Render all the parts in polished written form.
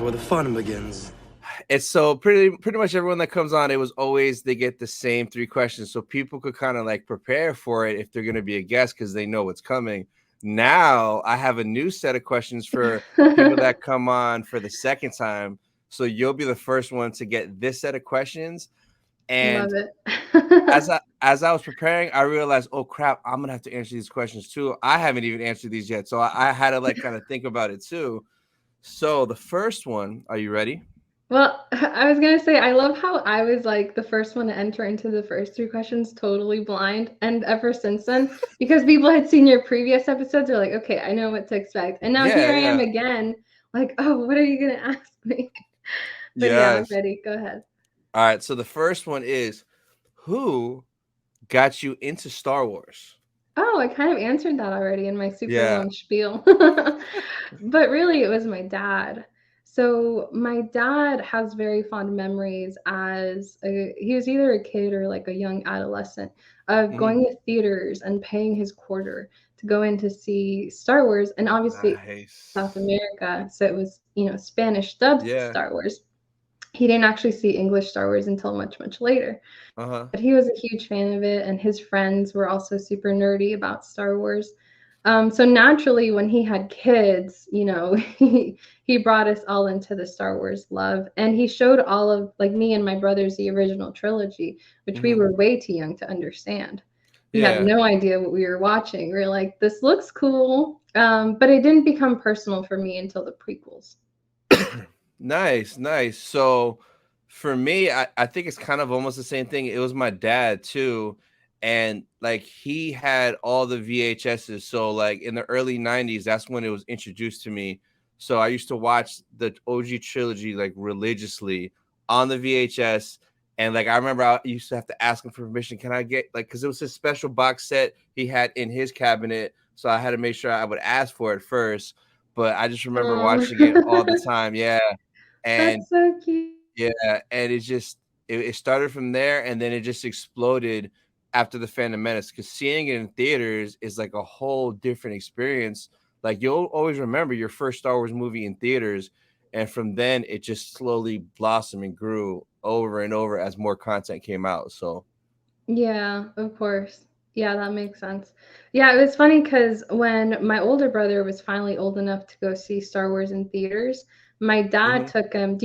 is where the fun begins. It's so pretty much everyone that comes on, it was always they get the same 3 questions, so people could kind of like prepare for it if they're going to be a guest because they know what's coming. Now I have a new set of questions for people that come on for the second time, so you'll be the first one to get this set of questions. And love it. as I was preparing, I realized, oh crap, I'm gonna have to answer these questions too. I haven't even answered these yet, so I had to like kind of think about it too. So the first one, are you ready? Well, I was gonna say, I love how I was like the first one to enter into the first 3 questions totally blind. And ever since then, because people had seen your previous episodes, they're like, okay, I know what to expect. And now here I am again, like, oh, what are you gonna ask me? But yeah, I'm ready. Go ahead. All right. So the first one is, who got you into Star Wars? Oh, I kind of answered that already in my super long spiel. But really, it was my dad. So my dad has very fond memories he was either a kid or like a young adolescent of going to theaters and paying his quarter to go in to see Star Wars, and obviously South America, so it was, Spanish dubbed Star Wars. He didn't actually see English Star Wars until much, much later. But he was a huge fan of it, and his friends were also super nerdy about Star Wars. So naturally, when he had kids, he brought us all into the Star Wars love, and he showed all of like me and my brothers the original trilogy, which we were way too young to understand. We had no idea what we were watching. We were like, "This looks cool," but it didn't become personal for me until the prequels. Nice. So for me, I think it's kind of almost the same thing. It was my dad too. And like he had all the VHSs. So like in the early 90s, that's when it was introduced to me. So I used to watch the OG trilogy like religiously on the VHS. And like I remember I used to have to ask him for permission. Can I get like, because it was his special box set he had in his cabinet. So I had to make sure I would ask for it first. But I just remember watching it all the time. Yeah. And that's so cute. and it started from there, and then it just exploded after the Phantom Menace, because seeing it in theaters is like a whole different experience. Like you'll always remember your first Star Wars movie in theaters, and from then it just slowly blossomed and grew over and over as more content came out. So yeah, of course. Yeah, that makes sense. Yeah, it was funny because when my older brother was finally old enough to go see Star Wars in theaters, my dad took him.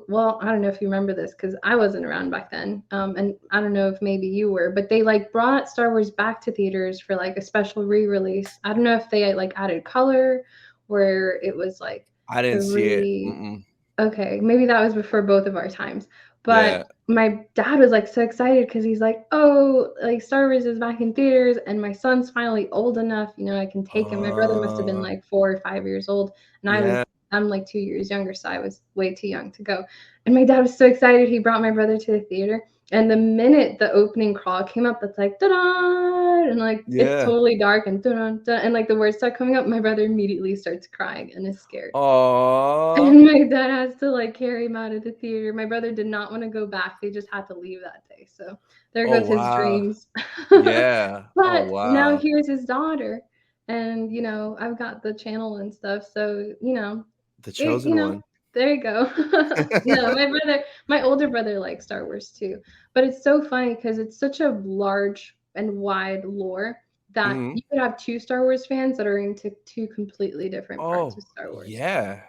Well, I don't know if you remember this because I wasn't around back then. And I don't know if maybe you were, but they like brought Star Wars back to theaters for like a special re-release. I don't know if they like added color where it was like I didn't see it. Okay, maybe that was before both of our times. But my dad was like so excited because he's like, oh, like Star Wars is back in theaters, and my son's finally old enough, I can take him. My brother must have been like 4 or 5 years old, and I'm like 2 years younger, so I was way too young to go. And my dad was so excited. He brought my brother to the theater, and the minute the opening crawl came up, it's like da-da, and like it's totally dark and da-da, and like the words start coming up, my brother immediately starts crying and is scared. And my dad has to like carry him out of the theater. My brother did not want to go back. They just had to leave that day. So there goes his dreams. But now here's his daughter, and I've got the channel and stuff. So the chosen one. There you go. No, my older brother likes Star Wars too. But it's so funny because it's such a large and wide lore that you could have 2 Star Wars fans that are into 2 completely different parts of Star Wars. Yeah,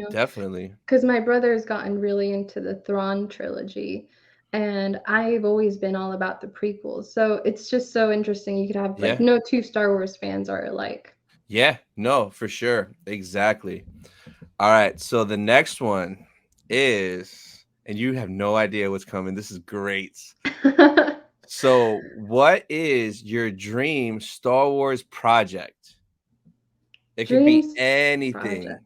definitely. Because my brother's gotten really into the Thrawn trilogy, and I've always been all about the prequels. So it's just so interesting. You could have like no 2 Star Wars fans are alike. Yeah, no, for sure. Exactly. All right, so the next one is, and you have no idea what's coming. This is great. So, what is your dream Star Wars project? It could be anything.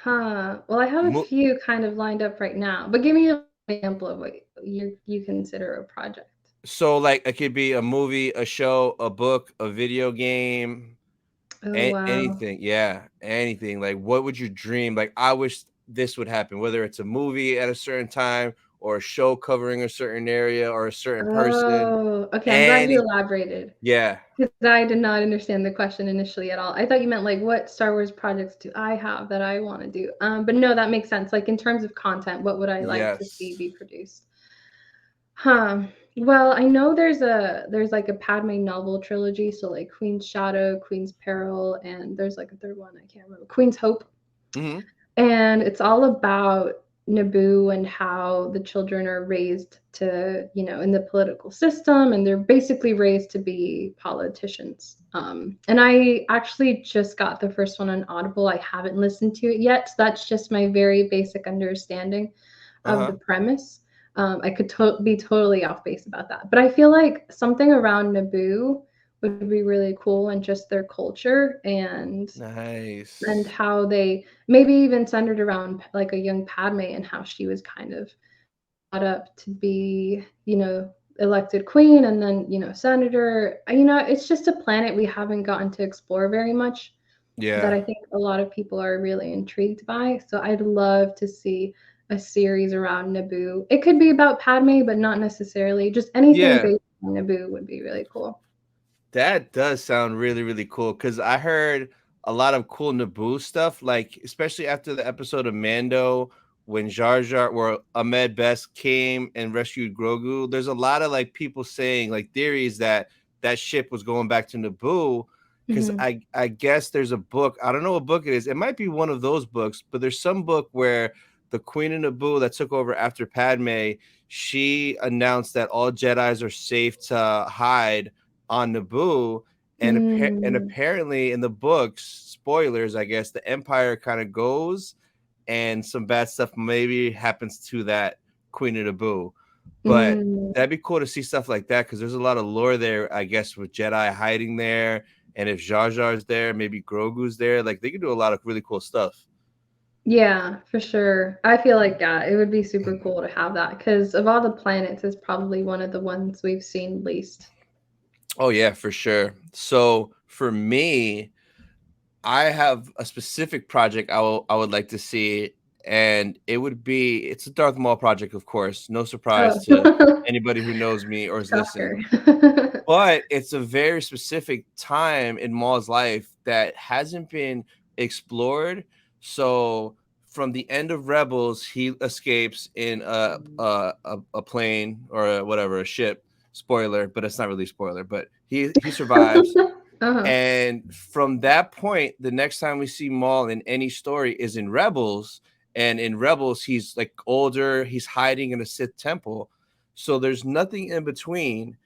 Project. Well, I have a few kind of lined up right now, but give me an example of what you consider a project. So, like, it could be a movie, a show, a book, a video game. Wow. Anything. Yeah, anything. Like, what would you dream? Like, I wish this would happen, whether it's a movie at a certain time or a show covering a certain area or a certain person. Oh, okay. I'm glad you Any elaborated yeah. because I did not understand the question initially at all. I thought you meant like what Star Wars projects do I have that I want to do? But no, that makes sense. Like in terms of content, what would I like to see Yes. be produced? Huh. Well, I know there's like a Padme novel trilogy, so like Queen's Shadow, Queen's Peril, and there's like a third one I can't remember. Queen's Hope. Hmm. And it's all about Naboo and how the children are raised to, in the political system, and they're basically raised to be politicians. And I actually just got the first one on Audible. I haven't listened to it yet. So that's just my very basic understanding of the Uh-huh. premise. I could be totally off base about that. But I feel like something around Naboo would be really cool, and just their culture and Nice. how they maybe even centered around like a young Padme and how she was kind of brought up to be, elected queen and then, senator. It's just a planet we haven't gotten to explore very much that Yeah. I think a lot of people are really intrigued by. So I'd love to see a series around Naboo. It could be about Padme, but not necessarily. Just anything Yeah. based on Naboo would be really cool. That does sound really, really cool because I heard a lot of cool Naboo stuff, like especially after the episode of Mando when Jar Jar, where Ahmed Best came and rescued Grogu. There's a lot of like people saying like theories that that ship was going back to Naboo because Hmm. I guess there's a book. I don't know what book it is. It might be one of those books, but there's some book where the Queen of Naboo that took over after Padme, she announced that all Jedis are safe to hide on Naboo, and Mm, apparently in the books, spoilers, I guess the Empire kind of goes, and some bad stuff maybe happens to that Queen of Naboo. But mm. that'd be cool to see stuff like that because there's a lot of lore there, I guess, with Jedi hiding there, and if Jar Jar's there, maybe Grogu's there. Like they could do a lot of really cool stuff. Yeah, for sure. I feel like, yeah, it would be super cool to have that because of all the planets, it's probably one of the ones we've seen least. Oh yeah, for sure. So for me, I have a specific project I would like to see, and it's a Darth Maul project, of course. No surprise to Oh, anybody who knows me or has listened. shocker. But it's a very specific time in Maul's life that hasn't been explored. So from the end of Rebels, he escapes in a plane or whatever, a ship. Spoiler, but it's not really spoiler. But he survives, Uh-huh. and from that point, the next time we see Maul in any story is in Rebels. And in Rebels, he's like older, he's hiding in a Sith temple. So there's nothing in between.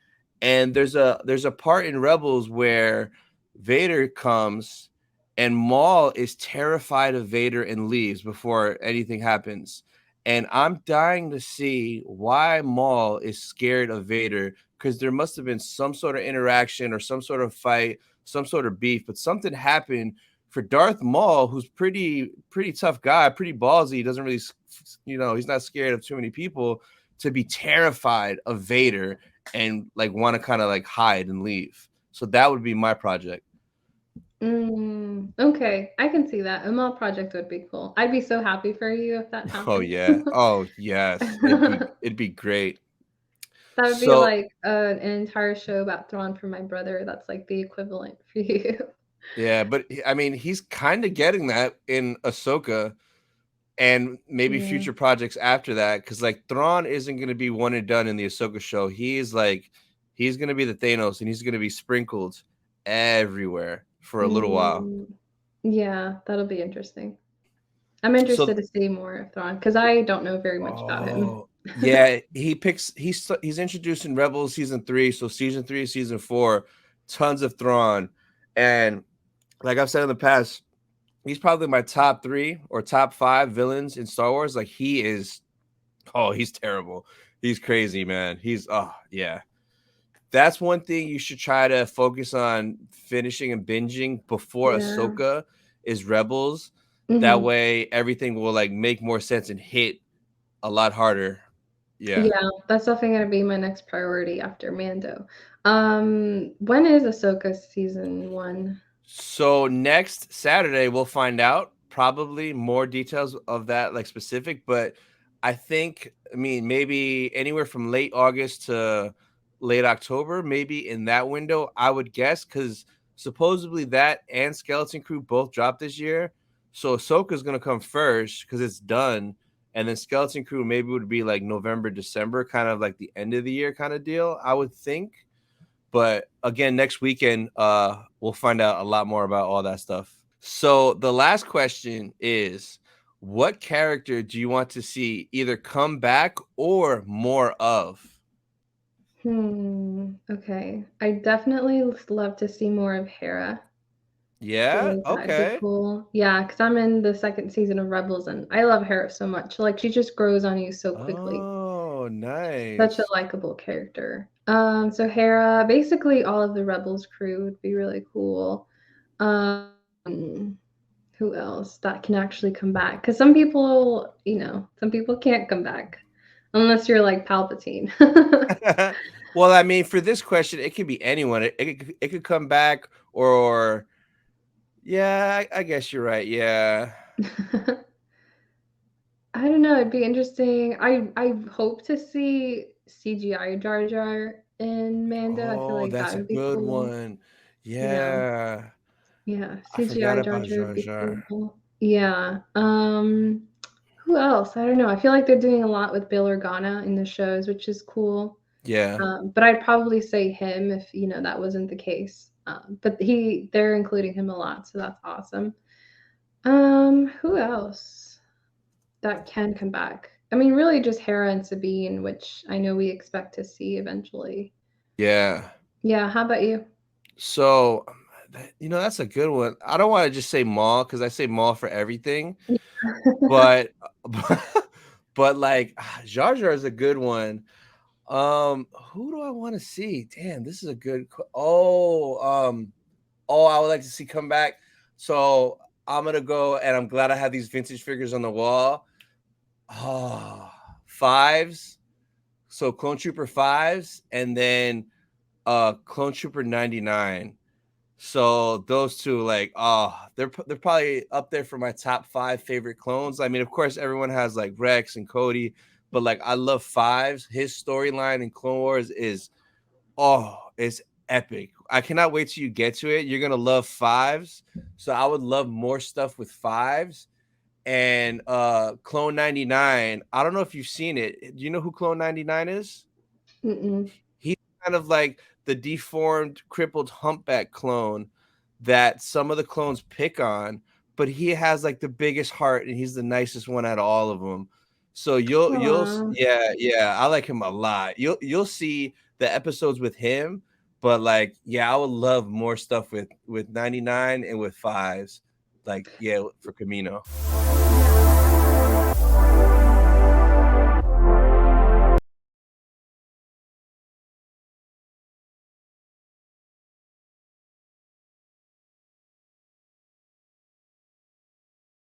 And there's a part in Rebels where Vader comes and Maul is terrified of Vader and leaves before anything happens. And I'm dying to see why Maul is scared of Vader because there must have been some sort of interaction or some sort of fight, some sort of beef, but something happened for Darth Maul, who's pretty tough guy, pretty ballsy. He doesn't really, he's not scared of too many people, to be terrified of Vader and like want to kind of like hide and leave. So that would be my project. Okay, I can see that. A mall project would be cool. I'd be so happy for you if that Oh happened. yeah. Oh yes. It'd be great. That would be So like an entire show about Thrawn for my brother. That's like the equivalent for you. yeah, but I mean, he's kind of getting that in Ahsoka and maybe Yeah. future projects after that, because like Thrawn isn't going to be one and done in the Ahsoka show. He's going to be the Thanos, and he's going to be sprinkled everywhere for a little while. Mm, yeah, that'll be interesting. I'm So, interested to see more of Thrawn because I don't know very much about him. oh yeah, he's introduced in Rebels season 3, so season 3, season 4, tons of Thrawn, and like I've said in the past, he's probably my top 3 or top 5 villains in Star Wars. Like he is, oh, he's terrible. He's crazy, man. He's oh yeah. That's one thing you should try to focus on finishing and binging before Yeah. Ahsoka is Rebels. That Hmm. way everything will like make more sense and hit a lot harder. Yeah. Yeah, that's definitely gonna be my next priority after Mando. When is Ahsoka season one? So next Saturday we'll find out probably more details of that like specific, but I think, I mean, maybe anywhere from late August to late October, maybe in that window, I would guess, because supposedly that and Skeleton Crew both dropped this year. So Ahsoka's gonna come first because it's done, and then Skeleton Crew maybe would be like November, December, kind of like the end of the year kind of deal, I would think. But again, next weekend, we'll find out a lot more about all that stuff. So the last question is, what character do you want to see either come back or more of? Okay. I definitely love to see more of Hera. I feel Yeah. like that'd be Okay. cool. Yeah, because I'm in the second season of Rebels, and I love Hera so much. Like, she just grows on you so quickly. Oh, Such a nice. likable character. So Hera, basically all of the Rebels crew would be really cool. Um, who else that can actually come back? Because some people, some people can't come back unless you're like Palpatine. Well, I mean, for this question, it could be anyone. It could come back, or yeah, I guess you're right. Yeah. I don't know. It'd be interesting. I hope to see CGI Jar Jar in Mando. I feel Oh, like that's that a would be good cool. one. Yeah. Yeah. Yeah, I forgot CGI Jar about Jar would Jar be Jar. cool. Yeah. Who else? I don't know. I feel like they're doing a lot with Bail Organa in the shows, which is cool. Yeah. But I'd probably say him if that wasn't the case. But they're including him a lot, so that's awesome. Who else that can come back? I mean, really just Hera and Sabine, which I know we expect to see eventually. Yeah. Yeah, how about you? So, that's a good one. I don't want to just say Maul because I say Maul for everything, but but like Jar Jar is a good one. Who do I want to see? Damn, this is a good. I would like to see come back. So I'm gonna go, and I'm glad I have these vintage figures on the wall. Oh, fives. So Clone Trooper fives, and then Clone Trooper 99. So those two, like, they're probably up there for my top 5 favorite clones. I mean, of course, everyone has like Rex and Cody, but like I love fives. His storyline in Clone Wars is it's epic. I cannot wait till you get to it. You're gonna love fives. So I would love more stuff with fives. And Clone 99. I don't know if you've seen it. Do you know who Clone 99 is? Mm-mm. He's kind of like the deformed, crippled humpback clone that some of the clones pick on, but he has like the biggest heart and he's the nicest one out of all of them. So Aw. yeah, I like him a lot. You'll see the episodes with him, but like yeah, I would love more stuff with 99 and with fives. Like yeah, for Camino.